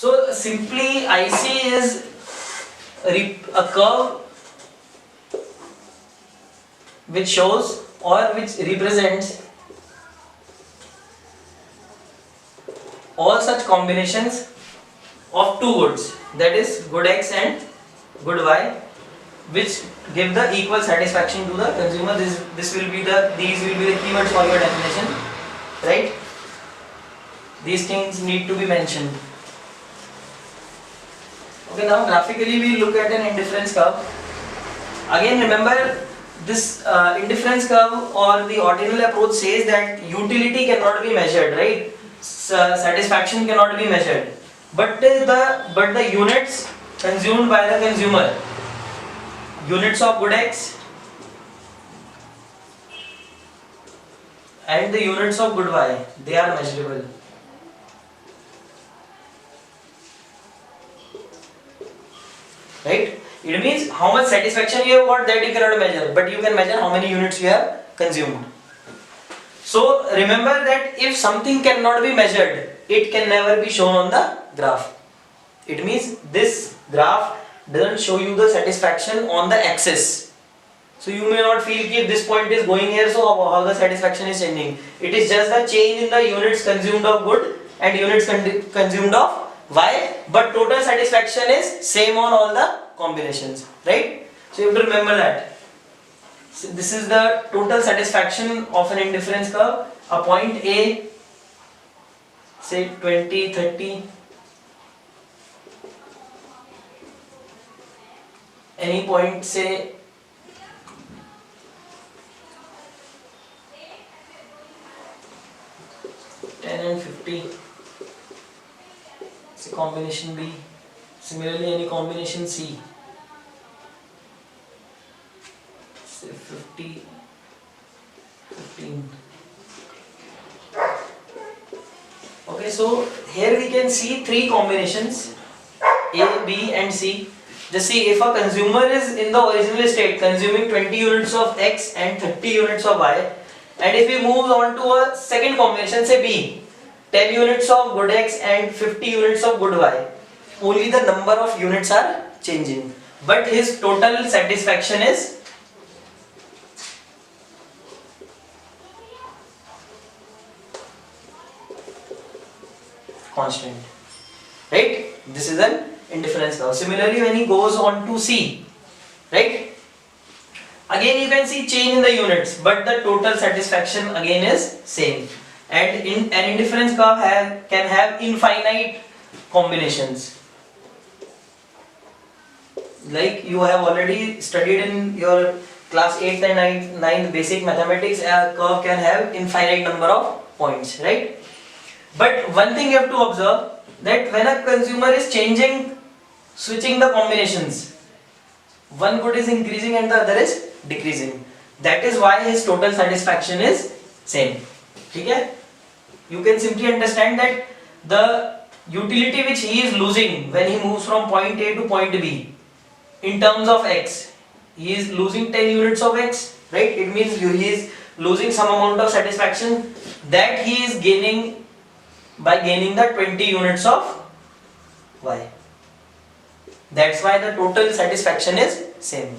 So simply IC is a curve which shows or which represents all such combinations of two goods, that is good X and good Y, which give the equal satisfaction to the consumer. These will be the keywords for your definition, right? These things need to be mentioned. Okay, now graphically we look at an indifference curve. Again, remember this indifference curve or the ordinal approach says that utility cannot be measured, right? Satisfaction cannot be measured, but the units consumed by the consumer, units of good X and the units of good Y, they are measurable. Right? It means how much satisfaction you have got, that you cannot measure, but you can measure how many units you have consumed. So remember that if something cannot be measured, it can never be shown on the graph. It means this graph doesn't show you the satisfaction on the axis. So you may not feel if this point is going here, so how the satisfaction is changing. It is just the change in the units consumed of good and units consumed of Y, but total satisfaction is same on all the combinations, right? So you have to remember that. So this is the total satisfaction of an indifference curve. A point A, say 20, 30, any point say 10 and 50. It's a combination B. Similarly, any combination C. Say 50, 15. Okay, so here we can see three combinations A, B and C. Just see, if a consumer is in the original state consuming 20 units of X and 30 units of Y, and if he moves on to a second combination, say B, 10 units of good X and 50 units of good Y, only the number of units are changing, but his total satisfaction is constant, right? This is an indifference curve. Similarly, when he goes on to C, right, again you can see change in the units, but the total satisfaction again is same. And in an indifference curve can have infinite combinations. Like you have already studied in your class 8th and 9th basic mathematics, a curve can have infinite number of points, right? But one thing you have to observe, that when a consumer is switching the combinations, one good is increasing and the other is decreasing. That is why his total satisfaction is same. Okay? You can simply understand that the utility which he is losing when he moves from point A to point B, in terms of X, he is losing 10 units of X, right? It means he is losing some amount of satisfaction that he is gaining by gaining the 20 units of Y. That's why the total satisfaction is same.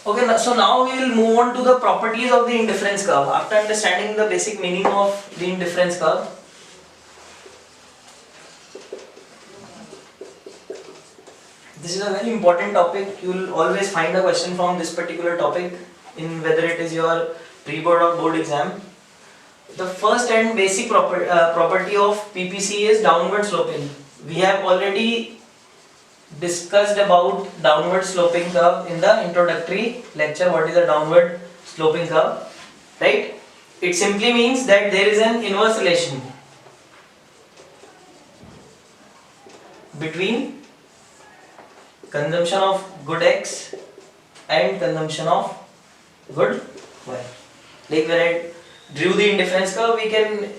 Okay, so now we will move on to the properties of the indifference curve. After understanding the basic meaning of the indifference curve, this is a very important topic. You will always find a question from this particular topic in whether it is your pre-board or board exam. The first and basic property of PPC is downward sloping. We have already discussed about downward sloping curve in the introductory lecture. What is a downward sloping curve, right? It simply means that there is an inverse relation between consumption of good X and consumption of good Y. Like when I drew the indifference curve, we can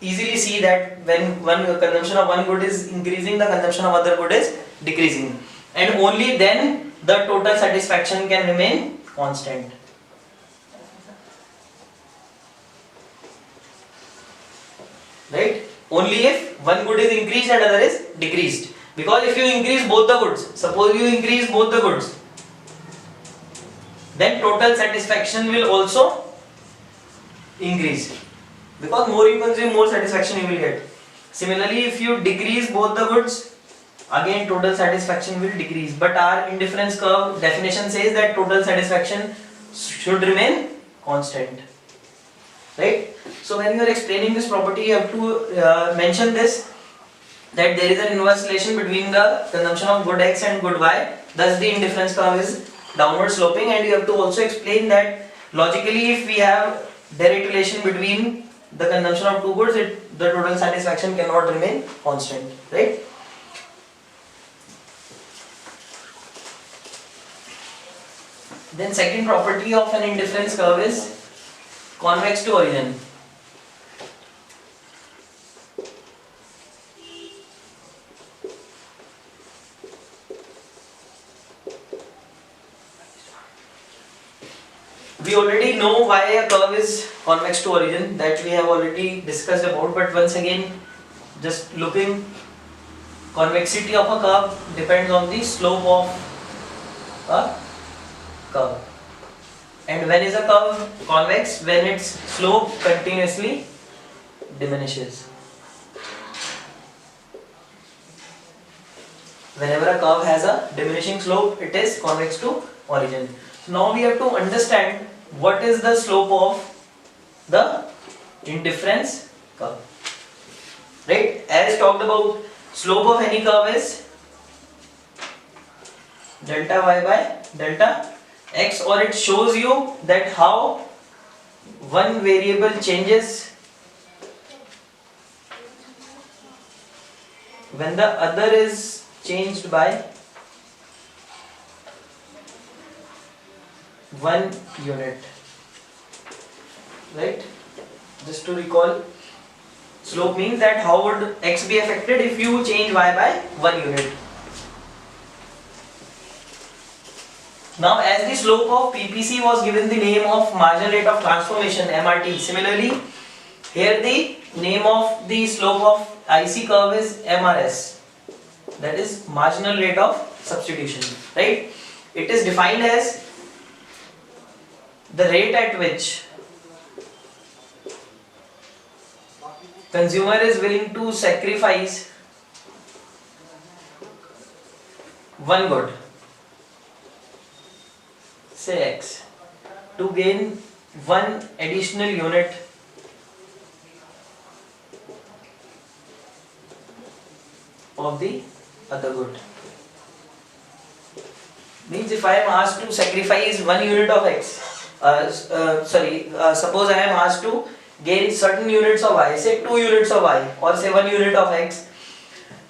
easily see that when consumption of one good is increasing, the consumption of other good is decreasing, and only then the total satisfaction can remain constant. right? Only if one good is increased and other is decreased. Because if you increase both the goods, suppose you increase both the goods, then total satisfaction will also increase. Because more you consume, more satisfaction you will get. Similarly, if you decrease both the goods, again total satisfaction will decrease. But our indifference curve definition says that total satisfaction should remain constant, right? So when you are explaining this property, you have to mention this, that there is an inverse relation between the consumption of good X and good Y, thus the indifference curve is downward sloping. And you have to also explain that logically if we have direct relation between the consumption of two goods, the total satisfaction cannot remain constant, right? Then second property of an indifference curve is convex to origin. We already know why a curve is convex to origin, that we have already discussed about, but once again, just looking, convexity of a curve depends on the slope of a curve. And when is a curve convex? When its slope continuously diminishes. Whenever a curve has a diminishing slope, it is convex to origin. So now we have to understand what is the slope of the indifference curve. Right? As talked about, slope of any curve is delta y by delta x, or it shows you that how one variable changes when the other is changed by 1 unit, right? Just to recall, slope means that how would x be affected if you change y by 1 unit. Now as the slope of PPC was given the name of marginal rate of transformation, MRT, similarly here the name of the slope of IC curve is MRS, that is marginal rate of substitution, right? It is defined as the rate at which consumer is willing to sacrifice one good, say X, to gain one additional unit of the other good. Means if I am asked to sacrifice 1 unit of X, suppose I am asked to gain certain units of Y, say 2 units of Y, or say 1 unit of X,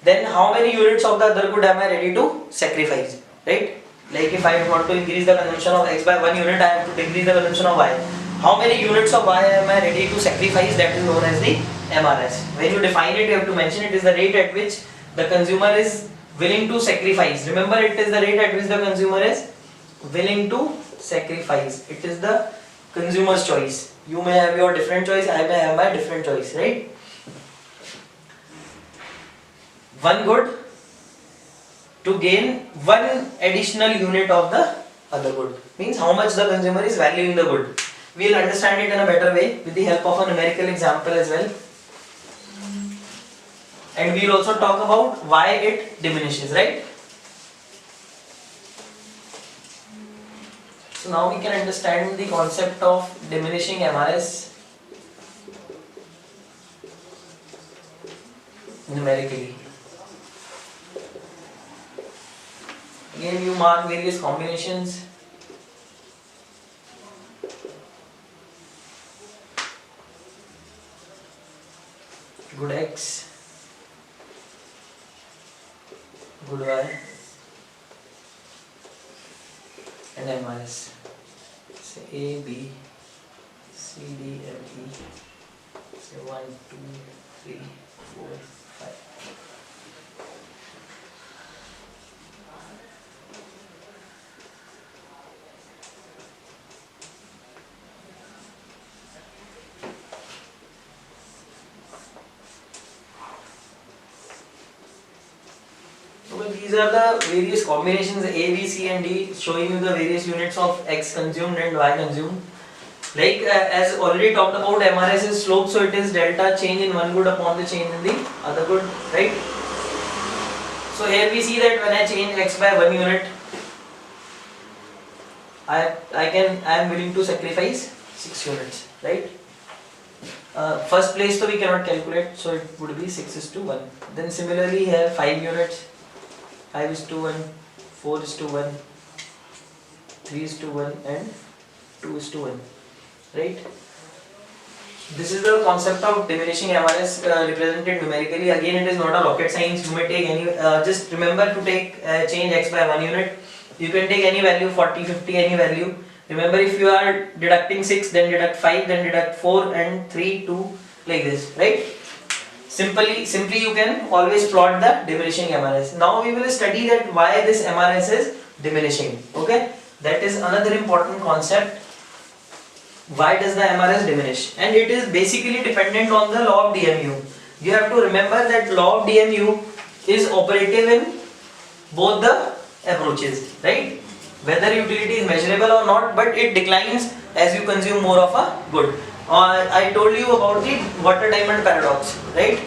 then how many units of the other good am I ready to sacrifice, right? Like if I want to increase the consumption of X by 1 unit, I have to decrease the consumption of Y. How many units of Y am I ready to sacrifice? That is known as the MRS. When you define it, you have to mention it is the rate at which the consumer is willing to sacrifice. Remember, it is the rate at which the consumer is willing to sacrifice. It is the consumer's choice. You may have your different choice, I may have my different choice, right? One good to gain one additional unit of the other good. Means how much the consumer is valuing the good. We will understand it in a better way with the help of a numerical example as well. And we will also talk about why it diminishes, right? So now we can understand the concept of diminishing MRS numerically. Again, you mark various combinations. Good X, good Y, and MRS. Say A, B, C, D, F, E. Say 1, 2, 3, 4, 5. these are the various combinations A, B, C and D, showing you the various units of X consumed and Y consumed. Like as already talked about, MRS is slope, so it is delta change in one good upon the change in the other good, right? So here we see that when I change X by 1 unit, I am willing to sacrifice 6 units, right? First place, so we cannot calculate, so it would be 6:1. Then similarly here 5 units, 5:1, 4:1, 3:1 and 2:1, right? This is the concept of diminishing MRS represented numerically. Again, it is not a rocket science. You may take any, just remember to take change X by 1 unit. You can take any value, 40, 50, any value. Remember, if you are deducting 6, then deduct 5, then deduct 4 and 3, 2, like this, right? Simply you can always plot the diminishing MRS. Now we will study that why this MRS is diminishing, okay? That is another important concept. Why does the MRS diminish? And it is basically dependent on the law of DMU. You have to remember that law of DMU is operative in both the approaches, right? Whether utility is measurable or not, but it declines as you consume more of a good. I told you about the water diamond paradox, right?